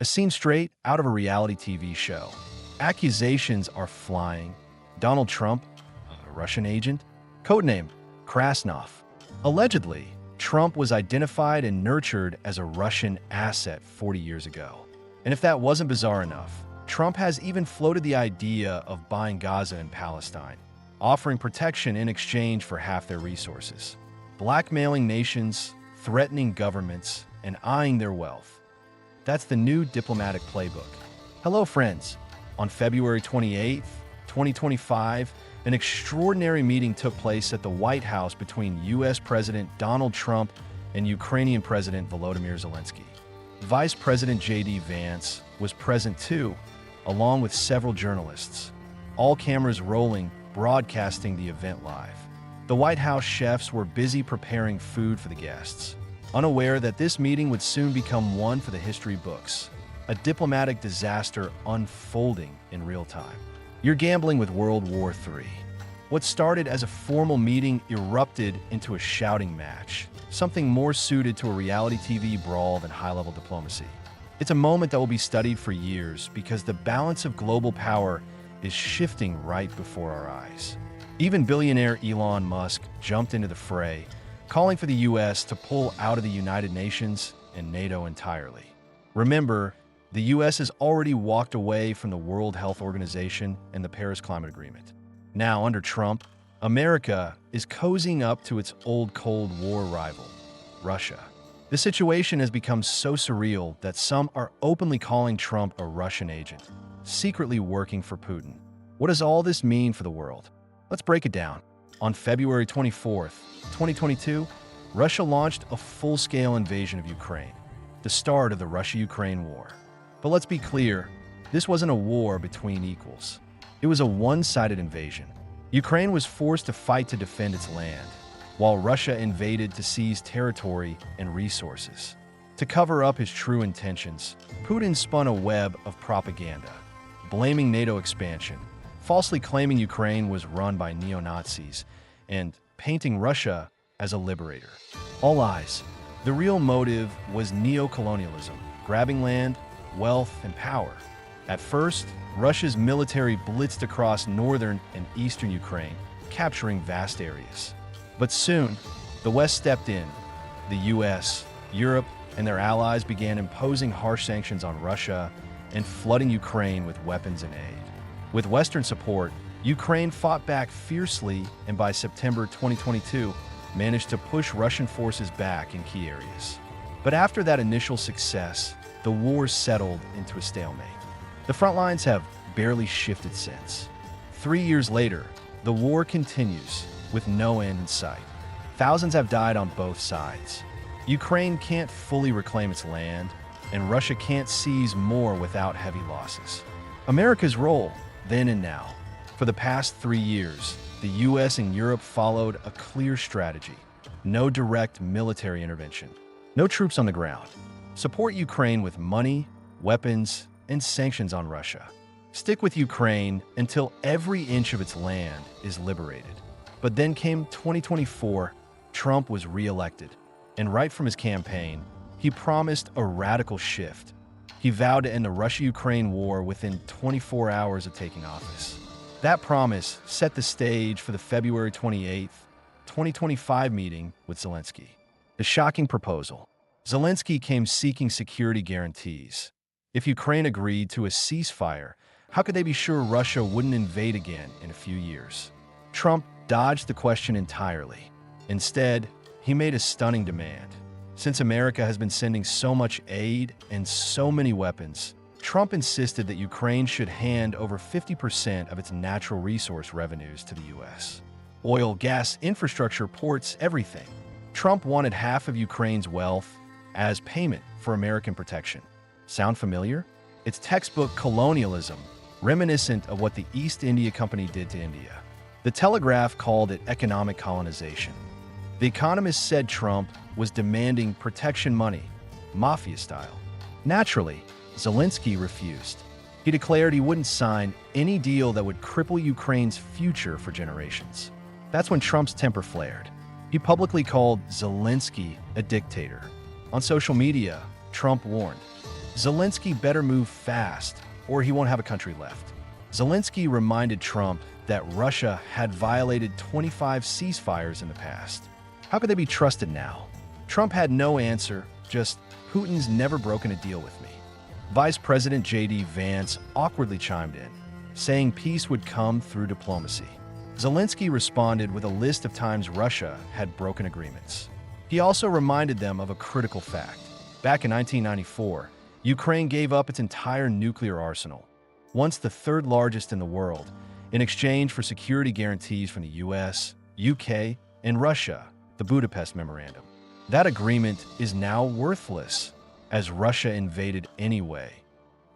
A scene straight out of a reality TV show. Accusations are flying. Donald Trump, a Russian agent, codename Krasnov. Allegedly, Trump was identified and nurtured as a Russian asset 40 years ago. And if that wasn't bizarre enough, Trump has even floated the idea of buying Gaza and Palestine, offering protection in exchange for half their resources, blackmailing nations, threatening governments, and eyeing their wealth. That's the new diplomatic playbook. Hello, friends. On February 28, 2025, an extraordinary meeting took place at the White House between U.S. President Donald Trump and Ukrainian President Volodymyr Zaleski. Vice President J.D. Vance was present too, along with several journalists, all cameras rolling, broadcasting the event live. The White House chefs were busy preparing food for the guests, unaware that this meeting would soon become one for the history books, a diplomatic disaster unfolding in real time. You're gambling with World War III. What started as a formal meeting erupted into a shouting match, something more suited to a reality TV brawl than high-level diplomacy. It's a moment that will be studied for years because the balance of global power is shifting right before our eyes. Even billionaire Elon Musk jumped into the fray, calling for the U.S. to pull out of the United Nations and NATO entirely. Remember, the U.S. has already walked away from the World Health Organization and the Paris Climate Agreement. Now, under Trump, America is cozying up to its old Cold War rival, Russia. The situation has become so surreal that some are openly calling Trump a Russian agent, secretly working for Putin. What does all this mean for the world? Let's break it down. On February 24th, 2022, Russia launched a full-scale invasion of Ukraine, the start of the Russia-Ukraine war. But let's be clear, this wasn't a war between equals. It was a one-sided invasion. Ukraine was forced to fight to defend its land, while Russia invaded to seize territory and resources. To cover up his true intentions, Putin spun a web of propaganda, blaming NATO expansion, falsely claiming Ukraine was run by neo-Nazis, and painting Russia as a liberator. All lies. The real motive was neo-colonialism, grabbing land, wealth, and power. At first, Russia's military blitzed across northern and eastern Ukraine, capturing vast areas. But soon, the West stepped in. The US, Europe, and their allies began imposing harsh sanctions on Russia and flooding Ukraine with weapons and aid. With Western support, Ukraine fought back fiercely and by September 2022, managed to push Russian forces back in key areas. But after that initial success, the war settled into a stalemate. The front lines have barely shifted since. 3 years later, the war continues with no end in sight. Thousands have died on both sides. Ukraine can't fully reclaim its land, and Russia can't seize more without heavy losses. America's role, then and now. For the past 3 years, the US and Europe followed a clear strategy. No direct military intervention. No troops on the ground. Support Ukraine with money, weapons, and sanctions on Russia. Stick with Ukraine until every inch of its land is liberated. But then came 2024, Trump was re-elected. And right from his campaign, he promised a radical shift. He vowed to end the Russia-Ukraine war within 24 hours of taking office. That promise set the stage for the February 28, 2025 meeting with Zaleski. The shocking proposal. Zaleski came seeking security guarantees. If Ukraine agreed to a ceasefire, how could they be sure Russia wouldn't invade again in a few years? Trump dodged the question entirely. Instead, he made a stunning demand. Since America has been sending so much aid and so many weapons, Trump insisted that Ukraine should hand over 50% of its natural resource revenues to the U.S. Oil, gas, infrastructure, ports, everything. Trump wanted half of Ukraine's wealth as payment for American protection. Sound familiar? It's textbook colonialism, reminiscent of what the East India Company did to India. The Telegraph called it economic colonization. The Economist said Trump was demanding protection money, mafia style. Naturally, Zaleski refused. He declared he wouldn't sign any deal that would cripple Ukraine's future for generations. That's when Trump's temper flared. He publicly called Zaleski a dictator. On social media, Trump warned, Zelensky better move fast, or he won't have a country left. Zelensky reminded Trump that Russia had violated 25 ceasefires in the past. How could they be trusted now? Trump had no answer, just, Putin's never broken a deal with me. Vice President J.D. Vance awkwardly chimed in, saying peace would come through diplomacy. Zelensky responded with a list of times Russia had broken agreements. He also reminded them of a critical fact. Back in 1994, Ukraine gave up its entire nuclear arsenal, once the third largest in the world, in exchange for security guarantees from the US, UK, and Russia, the Budapest Memorandum. That agreement is now worthless, as Russia invaded anyway,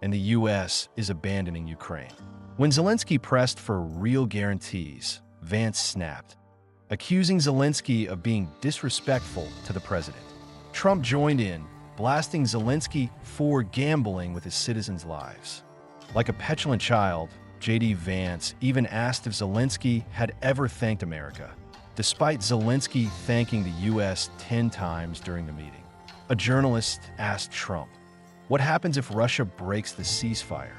and the US is abandoning Ukraine. When Zelensky pressed for real guarantees, Vance snapped, accusing Zelensky of being disrespectful to the president. Trump joined in, blasting Zelensky for gambling with his citizens' lives. Like a petulant child, J.D. Vance even asked if Zelensky had ever thanked America, despite Zelensky thanking the U.S. 10 times during the meeting. A journalist asked Trump, "What happens if Russia breaks the ceasefire?"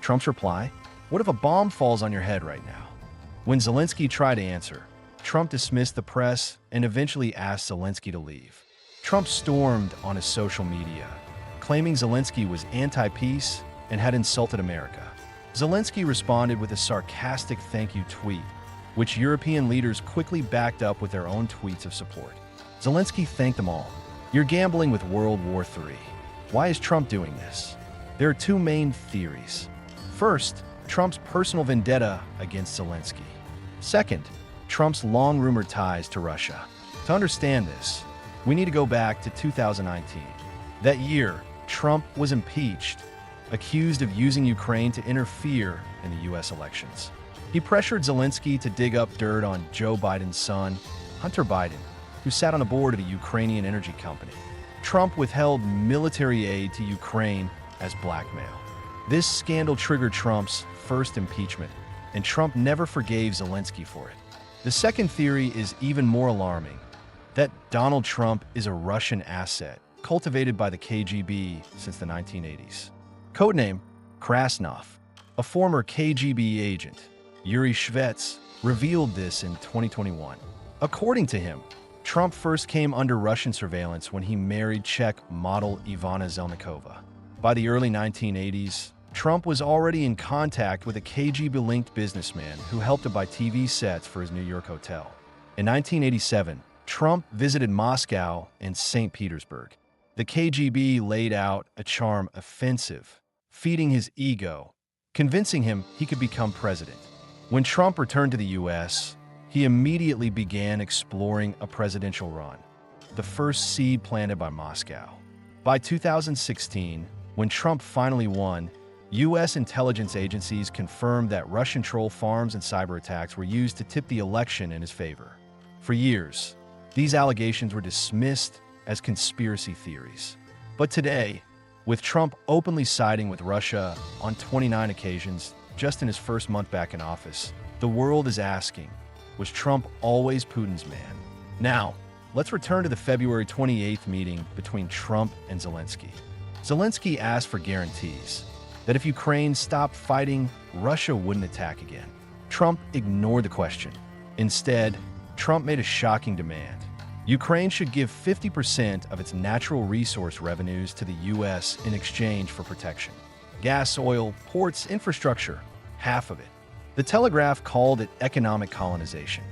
Trump's reply, "What if a bomb falls on your head right now?" When Zelensky tried to answer, Trump dismissed the press and eventually asked Zelensky to leave. Trump stormed on his social media, claiming Zelensky was anti-peace and had insulted America. Zelensky responded with a sarcastic thank you tweet, which European leaders quickly backed up with their own tweets of support. Zelensky thanked them all. "You're gambling with World War III. Why is Trump doing this?" There are two main theories. First, Trump's personal vendetta against Zelensky. Second, Trump's long-rumored ties to Russia. To understand this, we need to go back to 2019. That year, Trump was impeached, accused of using Ukraine to interfere in the U.S. elections. He pressured Zelensky to dig up dirt on Joe Biden's son, Hunter Biden, who sat on the board of a Ukrainian energy company. Trump withheld military aid to Ukraine as blackmail. This scandal triggered Trump's first impeachment, and Trump never forgave Zelensky for it. The second theory is even more alarming, that Donald Trump is a Russian asset cultivated by the KGB since the 1980s. Codename Krasnov, a former KGB agent, Yuri Shvets, revealed this in 2021. According to him, Trump first came under Russian surveillance when he married Czech model Ivana Zelníková. By the early 1980s, Trump was already in contact with a KGB-linked businessman who helped to buy TV sets for his New York hotel. In 1987, Trump visited Moscow and St. Petersburg. The KGB laid out a charm offensive, feeding his ego, convincing him he could become president. When Trump returned to the U.S., he immediately began exploring a presidential run, the first seed planted by Moscow. By 2016, when Trump finally won, U.S. intelligence agencies confirmed that Russian troll farms and cyber attacks were used to tip the election in his favor. For years, these allegations were dismissed as conspiracy theories. But today, with Trump openly siding with Russia on 29 occasions just in his first month back in office, the world is asking, was Trump always Putin's man? Now, let's return to the February 28th meeting between Trump and Zelensky. Zelensky asked for guarantees that if Ukraine stopped fighting, Russia wouldn't attack again. Trump ignored the question. Instead, Trump made a shocking demand. Ukraine should give 50% of its natural resource revenues to the U.S. in exchange for protection. Gas, oil, ports, infrastructure, half of it. The Telegraph called it economic colonization.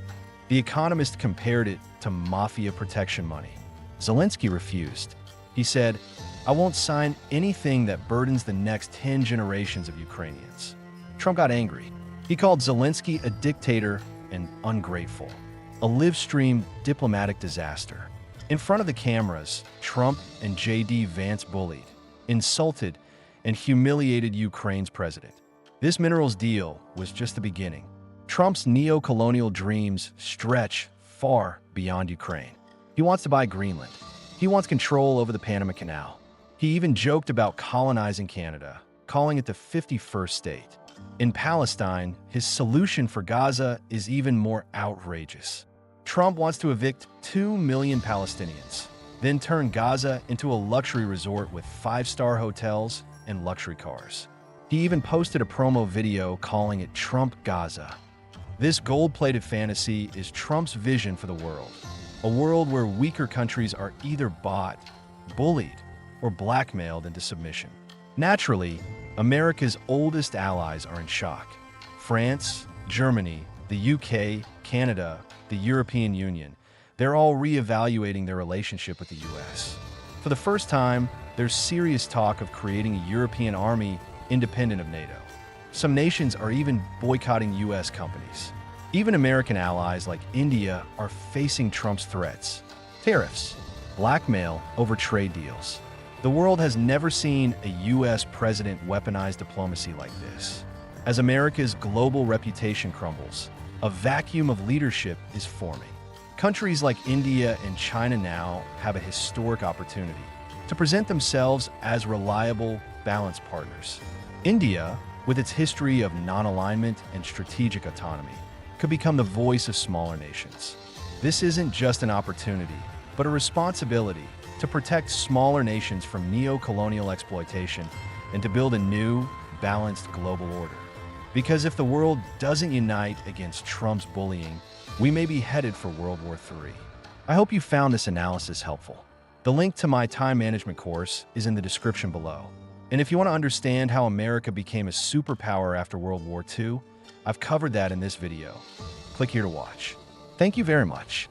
The Economist compared it to mafia protection money. Zelensky refused. He said, "I won't sign anything that burdens the next 10 generations of Ukrainians." Trump got angry. He called Zelensky a dictator and ungrateful, a live-stream diplomatic disaster. In front of the cameras, Trump and J.D. Vance bullied, insulted, and humiliated Ukraine's president. This minerals deal was just the beginning. Trump's neo-colonial dreams stretch far beyond Ukraine. He wants to buy Greenland. He wants control over the Panama Canal. He even joked about colonizing Canada, calling it the 51st state. In Palestine, his solution for Gaza is even more outrageous. Trump wants to evict 2 million Palestinians. then turned Gaza into a luxury resort with five-star hotels and luxury cars. He even posted a promo video calling it Trump Gaza. This gold-plated fantasy is Trump's vision for the world, a world where weaker countries are either bought, bullied, or blackmailed into submission. Naturally, America's oldest allies are in shock. France, Germany, the UK, Canada, the European Union, they're all reevaluating their relationship with the US. For the first time, there's serious talk of creating a European army independent of NATO. Some nations are even boycotting US companies. Even American allies like India are facing Trump's threats, tariffs, blackmail over trade deals. The world has never seen a US president weaponize diplomacy like this. As America's global reputation crumbles, a vacuum of leadership is forming. Countries like India and China now have a historic opportunity to present themselves as reliable, balanced partners. India, with its history of non-alignment and strategic autonomy, could become the voice of smaller nations. This isn't just an opportunity, but a responsibility to protect smaller nations from neo-colonial exploitation and to build a new, balanced global order. Because if the world doesn't unite against Trump's bullying, we may be headed for World War III. I hope you found this analysis helpful. The link to my time management course is in the description below. And if you want to understand how America became a superpower after World War II, I've covered that in this video. Click here to watch. Thank you very much.